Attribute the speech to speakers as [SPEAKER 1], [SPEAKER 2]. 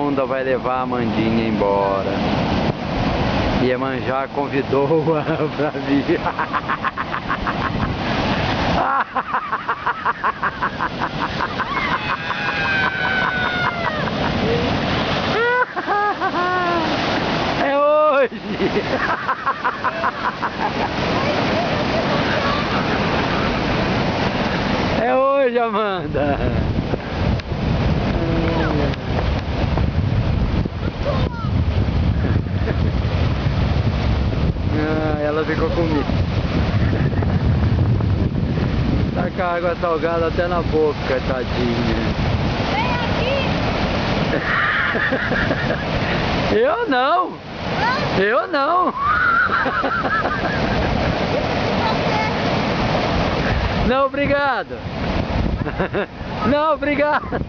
[SPEAKER 1] segunda vai levar a Amandinha embora. Iemanjá convidou-a pra vir. É hoje! É hoje, Amanda! Ah, ela ficou comigo. Tá com a água salgada até na boca, tadinha.
[SPEAKER 2] Vem aqui!
[SPEAKER 1] Eu não! Eu não! Não, obrigado! Não, obrigado!